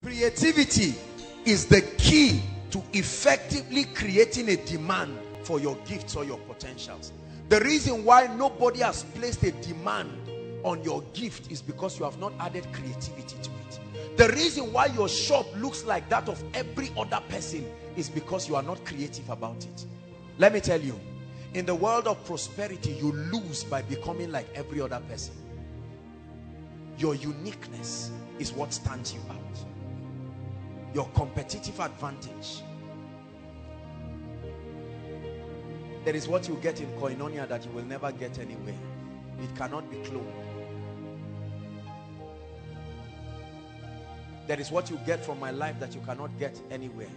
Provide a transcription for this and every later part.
Creativity is the key to effectively creating a demand for your gifts or your potentials. The reason why nobody has placed a demand on your gift is because you have not added creativity to it. The reason why your shop looks like that of every other person is because you are not creative about it. Let me tell you, in the world of prosperity, you lose by becoming like every other person. Your uniqueness is what stands you out. Your competitive advantage. There is what you get in Koinonia that you will never get anywhere. It cannot be cloned. There is what you get from my life that you cannot get anywhere.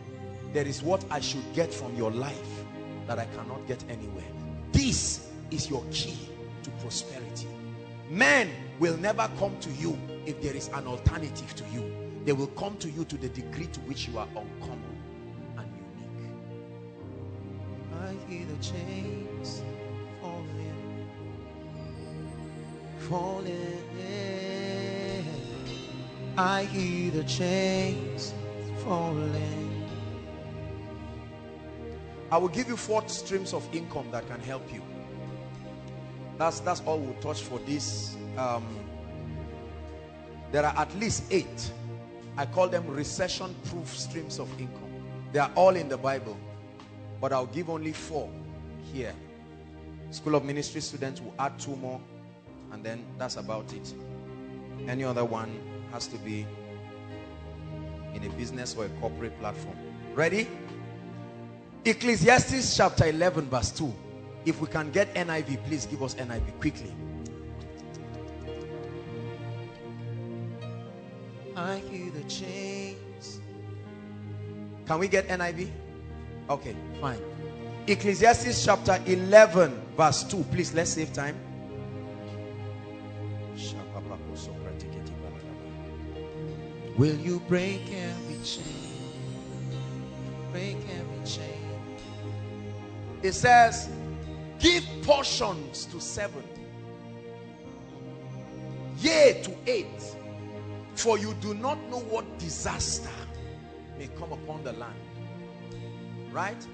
There is what I should get from your life that I cannot get anywhere. This is your key to prosperity. Men will never come to you if there is an alternative to you. They will come to you to the degree to which you are uncommon and unique. I hear the chains falling, falling. I hear the chains falling. I will give you 4 streams of income that can help you. That's all we'll touch for this. There are at least 8. I call them recession-proof streams of income. They are all in the Bible, but I'll give only 4 here. School of Ministry students will add 2 more, and then that's about it. Any other one has to be in a business or a corporate platform. Ready? Ecclesiastes chapter 11 verse 2. If we can get NIV, please give us NIV quickly. I hear the chains. Can we get NIV? Okay, fine. Ecclesiastes chapter 11 verse 2. Please, let's save time. Will you break every chain? Break every chain. It says, give portions to 7, yea to 8, for you do not know what disaster may come upon the land. Right?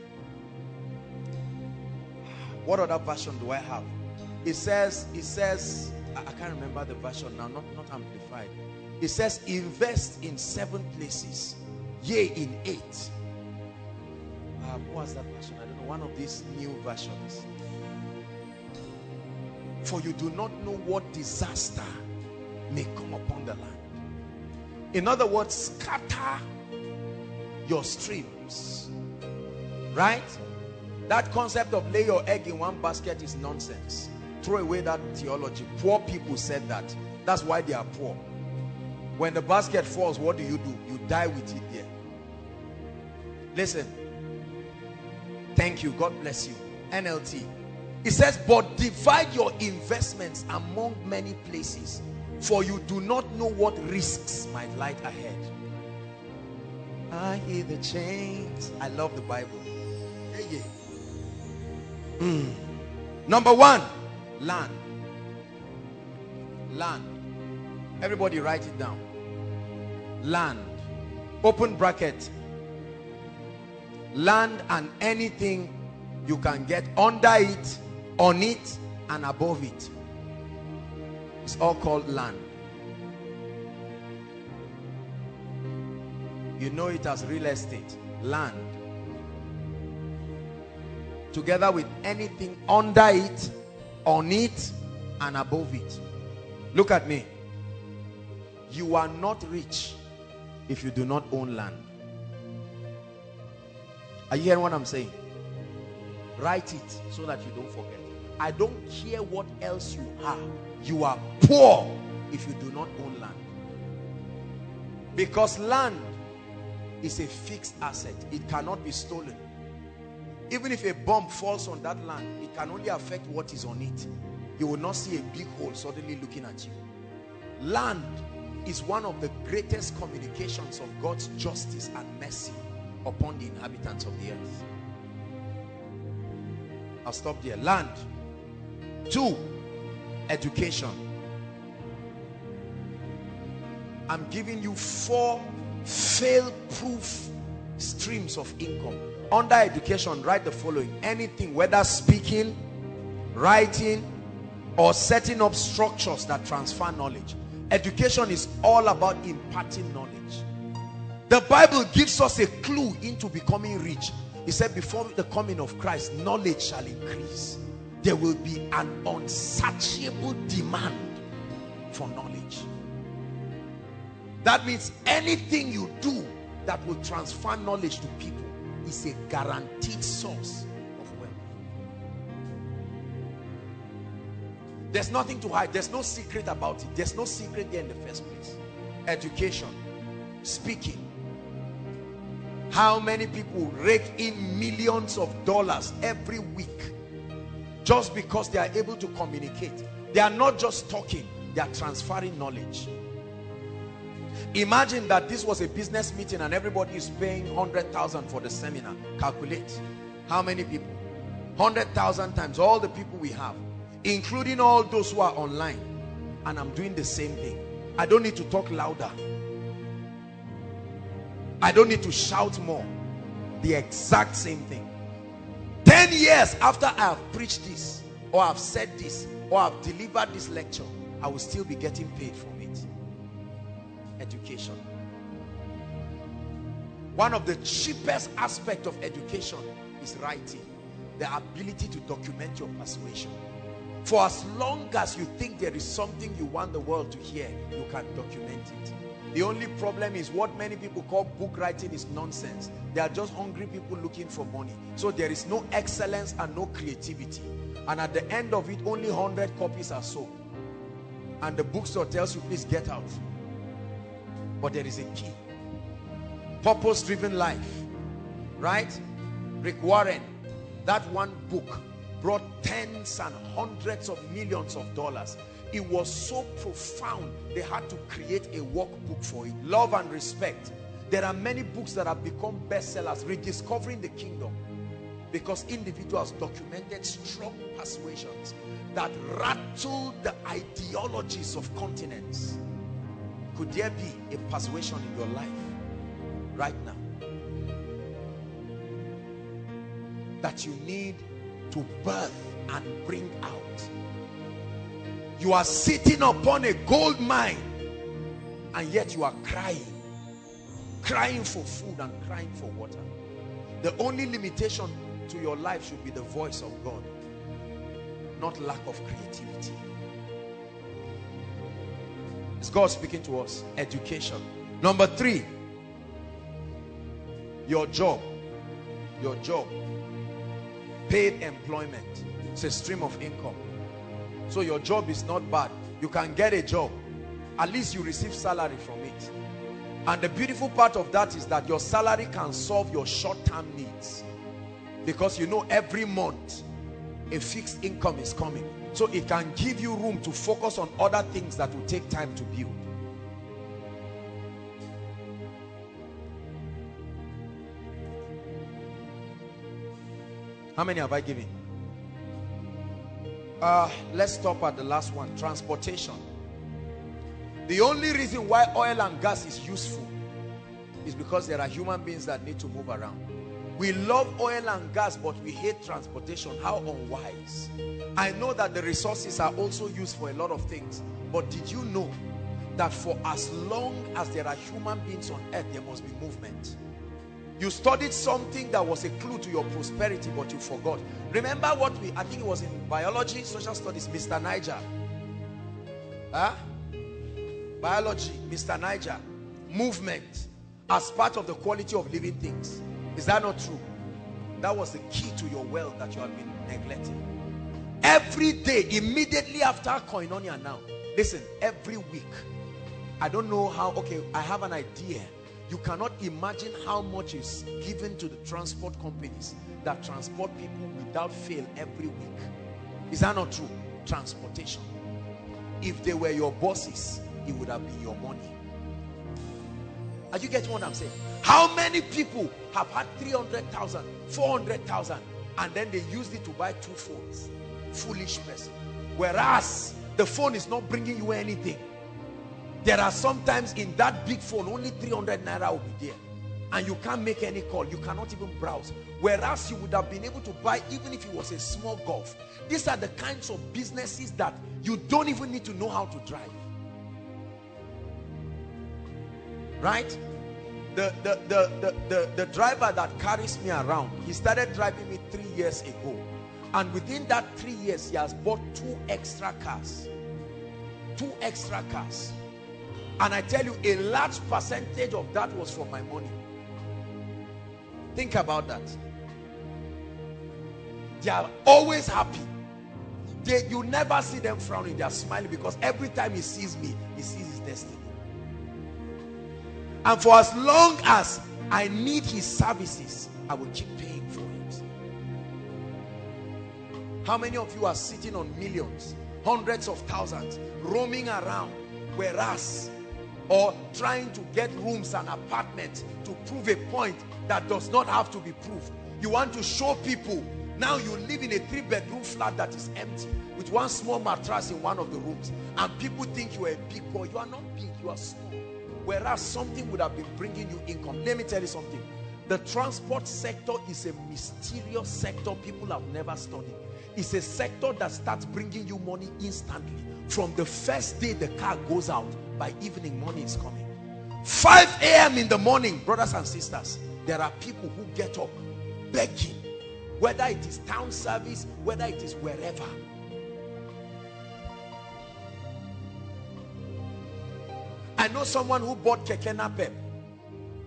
What other version do I have? It says, I can't remember the version now, not amplified. It says, invest in 7 places, yea in 8. What was that version? I don't know, one of these new versions. For you do not know what disaster may come upon the land. In other words, scatter your streams. Right? That concept of lay your egg in one basket is nonsense. Throw away that theology. Poor people said that. That's why they are poor. When the basket falls, what do? You die with it there. Listen. Thank you. God bless you. NLT. It says, but divide your investments among many places, for you do not know what risks might lie ahead. I hear the chains. I love the Bible. Yeah, yeah. Number 1, land. Land. Everybody write it down. Land. Open bracket. Land and anything you can get under it, on it, and above it. It's all called land. You know it as real estate. Land. Together with anything under it, on it, and above it. Look at me. You are not rich if you do not own land. Are you hearing what I'm saying? Write it so that you don't forget. I don't care what else you are. You are poor if you do not own land. Because land is a fixed asset. It cannot be stolen. Even if a bomb falls on that land, it can only affect what is on it. You will not see a big hole suddenly looking at you. Land is one of the greatest communications of God's justice and mercy upon the inhabitants of the earth. I'll stop there. Land. 2, education. I'm giving you 4 fail-proof streams of income. Under education, write the following: anything, whether speaking, writing, or setting up structures that transfer knowledge. Education is all about imparting knowledge. The Bible gives us a clue into becoming rich. He said, before the coming of Christ, knowledge shall increase. There will be an unsatiable demand for knowledge. That means anything you do that will transfer knowledge to people is a guaranteed source of wealth. There's nothing to hide. There's no secret about it. There's no secret there in the first place. Education, speaking. How many people rake in millions of dollars every week just because they are able to communicate? They are not just talking, they are transferring knowledge. Imagine that this was a business meeting and everybody is paying 100,000 for the seminar. Calculate how many people. 100,000 times all the people we have, including all those who are online. And I'm doing the same thing. I don't need to talk louder. I don't need to shout more. The exact same thing. 10 years after I have preached this, or I've said this, or I've delivered this lecture, I will still be getting paid from it. Education. One of the cheapest aspects of education is writing. The ability to document your persuasion. For as long as you think there is something you want the world to hear, you can document it. The only problem is what many people call book writing is nonsense. They are just hungry people looking for money. So there is no excellence and no creativity. And at the end of it, only 100 copies are sold. And the bookstore tells you, please get out. But there is a key. Purpose-driven life. Right? Rick Warren, that one book brought tens and hundreds of millions of dollars. It was so profound, they had to create a workbook for it. Love and Respect. There are many books that have become bestsellers. Rediscovering the Kingdom. Because individuals documented strong persuasions that rattled the ideologies of continents. Could there be a persuasion in your life right now that you need to birth and bring out? You are sitting upon a gold mine and yet you are crying for food and crying for water. The only limitation to your life should be the voice of God, not lack of creativity. Is God speaking to us? Education. Number 3, your job. Your job. Paid employment. It's a stream of income. So your job is not bad. You can get a job. At least you receive salary from it. And the beautiful part of that is that your salary can solve your short-term needs. Because you know every month a fixed income is coming. So it can give you room to focus on other things that will take time to build. How many have I given? Let's stop at the last one. Transportation. The only reason why oil and gas is useful is because there are human beings that need to move around. We love oil and gas, but we hate transportation. How unwise. I know that the resources are also used for a lot of things, but did you know that for as long as there are human beings on earth, there must be movement? You studied something that was a clue to your prosperity, but you forgot. Remember what I think it was in biology, social studies, Mr. Niger. Biology, Mr. Niger. Movement as part of the quality of living things. Is that not true? That was the key to your wealth that you have been neglecting. Every day, immediately after Koinonia now, listen, every week, I don't know how, okay, I have an idea. You cannot imagine how much is given to the transport companies that transport people without fail every week. Is that not true? Transportation. If they were your bosses, it would have been your money. Are you getting what I'm saying? How many people have had 300,000, 400,000, and then they used it to buy 2 phones? Foolish person. Whereas the phone is not bringing you anything. There are sometimes in that big phone, only 300 naira will be there. And you can't make any call. You cannot even browse. Whereas you would have been able to buy, even if it was a small golf. These are the kinds of businesses that you don't even need to know how to drive. Right? The driver that carries me around, he started driving me 3 years ago. And within that 3 years, he has bought 2 extra cars. 2 extra cars. And I tell you, a large percentage of that was from my money. Think about that. They are always happy. You never see them frowning. They are smiling because every time he sees me, he sees his destiny. And for as long as I need his services, I will keep paying for it. How many of you are sitting on millions, hundreds of thousands, roaming around, whereas, or trying to get rooms and apartments to prove a point that does not have to be proved? You want to show people. Now you live in a 3-bedroom flat that is empty with 1 small mattress in one of the rooms, and people think you are a big boy. You are not big, you are small. Whereas something would have been bringing you income. Let me tell you something. The transport sector is a mysterious sector people have never studied. It's a sector that starts bringing you money instantly. From the first day the car goes out, by evening money is coming. 5 a.m. in the morning, brothers and sisters, there are people who get up begging, whether it is town service, whether it is wherever. I know someone who bought Keke Napep,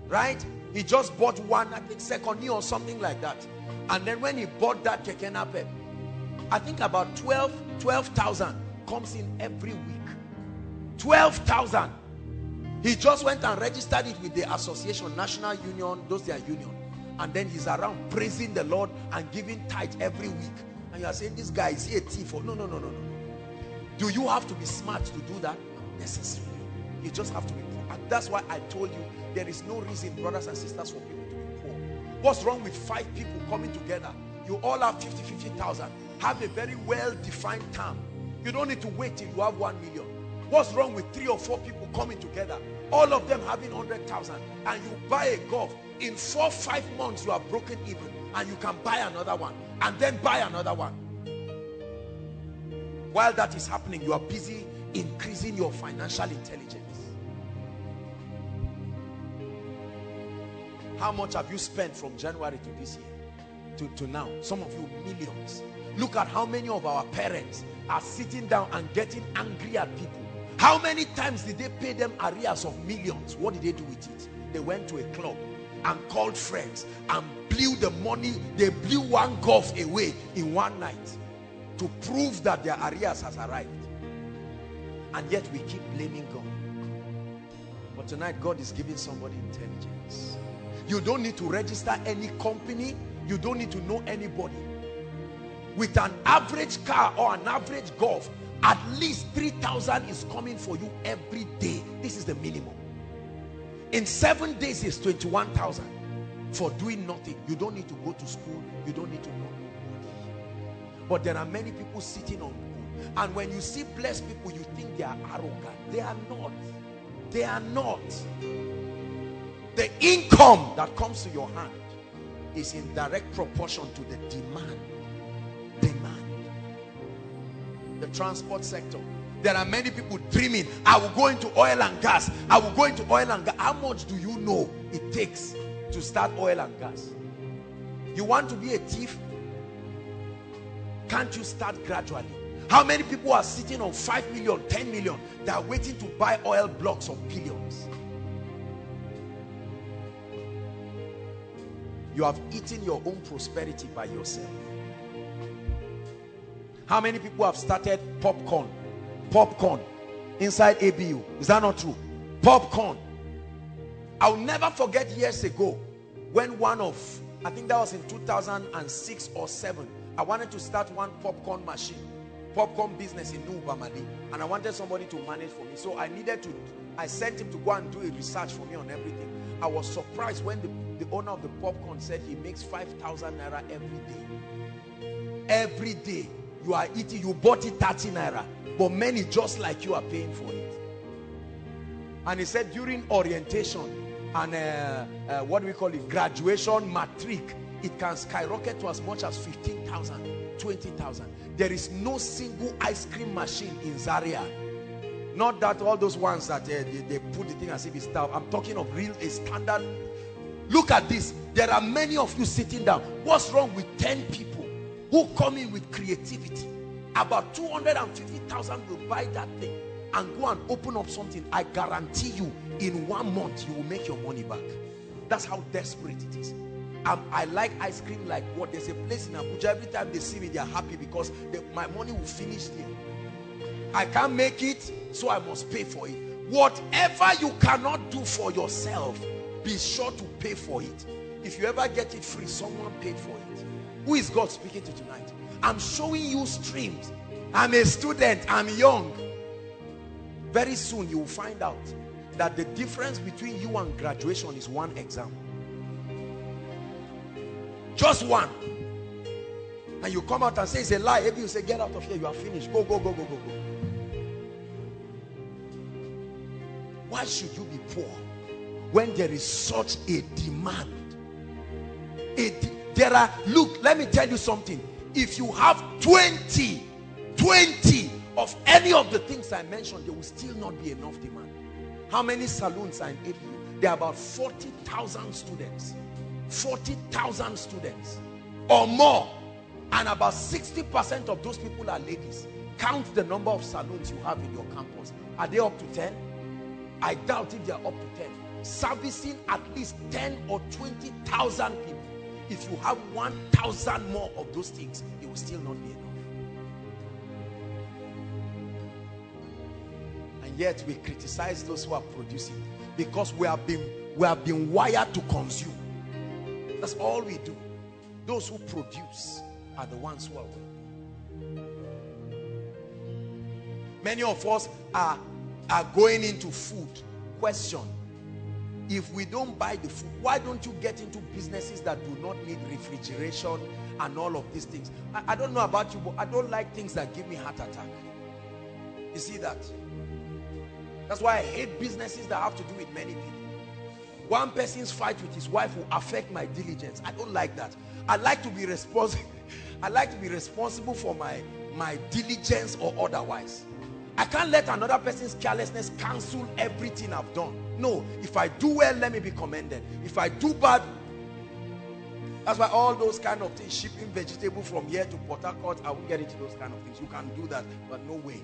right? He just bought one, I think Secondy or something like that. And then when he bought that Keke Napep, I think about 12,000 comes in every week. 12,000. He just went and registered it with the association, National Union, those their union. And then he's around praising the Lord and giving tithe every week. And you are saying, this guy, is he a thief? Or no. Do you have to be smart to do that? Not necessarily. You just have to be poor. And that's why I told you, there is no reason, brothers and sisters, for people to be poor. What's wrong with 5 people coming together? You all have 50,000. Have a very well-defined term. You don't need to wait till you have 1 million. What's wrong with 3 or 4 people coming together, all of them having 100,000, and you buy a golf? In 4 or 5 months you are broken even, and you can buy another one, and then buy another one. While that is happening, you are busy increasing your financial intelligence. How much have you spent from January to this year to now? Some of you, millions. Look at how many of our parents are sitting down and getting angry at people. How many times did they pay them arrears of millions? What did they do with it? They went to a club and called friends and blew the money. They blew 1 golf away in 1 night to prove that their arrears has arrived. And yet we keep blaming God. But tonight God is giving somebody intelligence. You don't need to register any company. You don't need to know anybody. With an average car or an average golf, at least 3,000 is coming for you every day. This is the minimum. In 7 days is 21,000 for doing nothing. You don't need to go to school. You don't need to know nobody. But there are many people sitting on good. And when you see blessed people, you think they are arrogant. They are not. They are not. The income that comes to your hand is in direct proportion to the demand. The transport sector. There are many people dreaming, I will go into oil and gas. I will go into oil and gas. How much do you know it takes to start oil and gas? You want to be a thief? Can't you start gradually? How many people are sitting on 5 million, 10 million? They are waiting to buy oil blocks of billions. You have eaten your own prosperity by yourself. How many people have started popcorn inside ABU? Is that not true? Popcorn. I'll never forget years ago when I think that was in 2006 or 7, I wanted to start one popcorn business in New Bamadi, and I wanted somebody to manage for me. So I sent him to go and do a research for me on everything. I was surprised when the owner of the popcorn said he makes 5,000 naira every day. Every day. You are eating, you bought it 30 naira, but many just like you are paying for it. And he said during orientation and what do we call it, graduation, matric, it can skyrocket to as much as 15,000, 20,000. There is no single ice cream machine in Zaria. Not that all those ones that they put the thing as if it's stuff. I'm talking of real, a standard. Look at this. There are many of you sitting down. What's wrong with 10 people who come in with creativity? About 250,000 will buy that thing and go and open up something. I guarantee you, in 1 month, you will make your money back. That's how desperate it is. I like ice cream like what? There's a place in Abuja, every time they see me, they are happy because my money will finish there. I can't make it, so I must pay for it. Whatever you cannot do for yourself, be sure to pay for it. If you ever get it free, someone paid for it. Who is God speaking to tonight? I'm showing you streams. I'm a student, I'm young. Very soon you will find out that the difference between you and graduation is one exam. Just one. And you come out and say it's a lie. Maybe you say, get out of here, you are finished. Go, go, go, go, go, go. Why should you be poor when there is such a demand? Look, let me tell you something. If you have 20 of any of the things I mentioned, there will still not be enough demand. How many saloons are in APU? There are about 40,000 students. 40,000 students or more, and about 60% of those people are ladies. Count the number of salons you have in your campus. Are they up to 10? I doubt if they are up to 10. Servicing at least 10 or 20,000 people. If you have 1,000 more of those things, it will still not be enough. And yet we criticize those who are producing because we have been wired to consume. That's all we do. Those who produce are the ones who are winning. Many of us are going into food. Question: if we don't buy the food, why don't you get into businesses that do not need refrigeration and all of these things? I don't know about you, but I don't like things that give me heart attack. You see that? That's why I hate businesses that have to do with many people. One person's fight with his wife will affect my diligence. I don't like that. I like to be responsible. I like to be responsible for my diligence or otherwise. I can't let another person's carelessness cancel everything I've done. No, if I do well, let me be commended. If I do bad, that's why all those kind of things, shipping vegetable from here to Port Harcourt, I won't get into those kind of things. You can do that, but no way.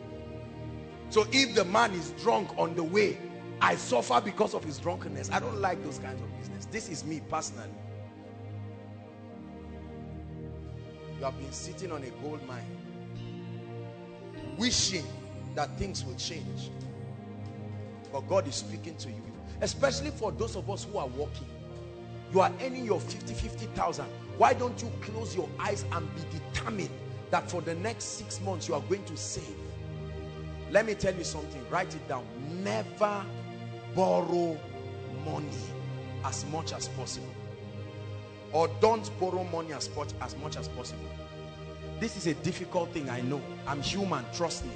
So if the man is drunk on the way, I suffer because of his drunkenness. I don't like those kinds of business. This is me personally. You have been sitting on a gold mine, wishing that things will change. But God is speaking to you. Especially for those of us who are working. You are earning your 50,000. Why don't you close your eyes and be determined that for the next 6 months you are going to save? Let me tell you something. Write it down. Never borrow money as much as possible. Or don't borrow money as much as possible. This is a difficult thing, I know. I'm human, trust me.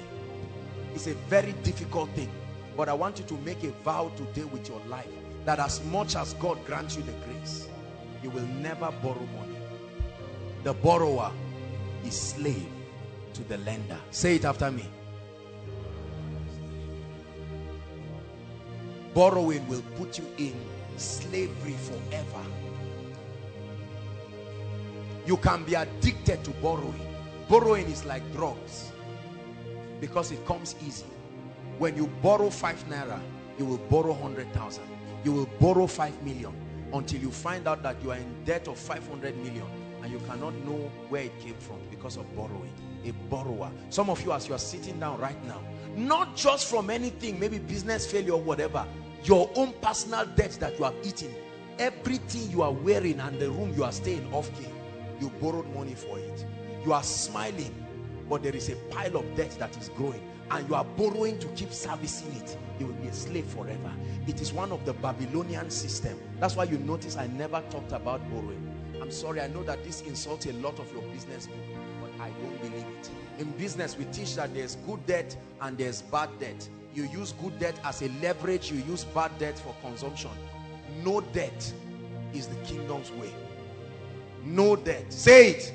It's a very difficult thing. But I want you to make a vow today with your life that as much as God grants you the grace, you will never borrow money. The borrower is slave to the lender. Say it after me. Borrowing will put you in slavery forever. You can be addicted to borrowing. Borrowing is like drugs because it comes easy. When you borrow 5 naira, you will borrow 100,000. You will borrow 5 million until you find out that you are in debt of 500 million and you cannot know where it came from because of borrowing. A borrower. Some of you, as you are sitting down right now, not just from anything, maybe business failure or whatever, your own personal debt that you have eaten, everything you are wearing and the room you are staying off key, you borrowed money for it. You are smiling, but there is a pile of debt that is growing and you are borrowing to keep servicing it. You will be a slave forever. It is one of the Babylonian system. That's why you notice I never talked about borrowing. I'm sorry, I know that this insults a lot of your business people, but I don't believe it. In business, we teach that there's good debt and there's bad debt. you use good debt as a leverage, you use bad debt for consumption. No debt is the kingdom's way. No debt. Say it.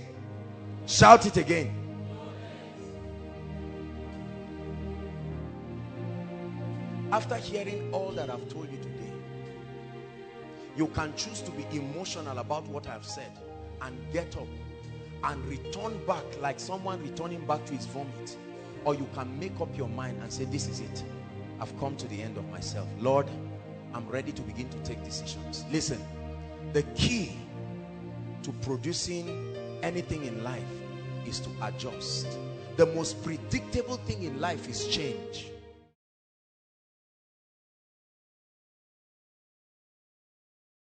Shout it again. After hearing all that I've told you today, you can choose to be emotional about what I've said and get up and return back like someone returning back to his vomit. Or you can make up your mind and say, this is it. I've come to the end of myself. Lord, I'm ready to begin to take decisions. Listen, the key to producing anything in life is to adjust. The most predictable thing in life is change.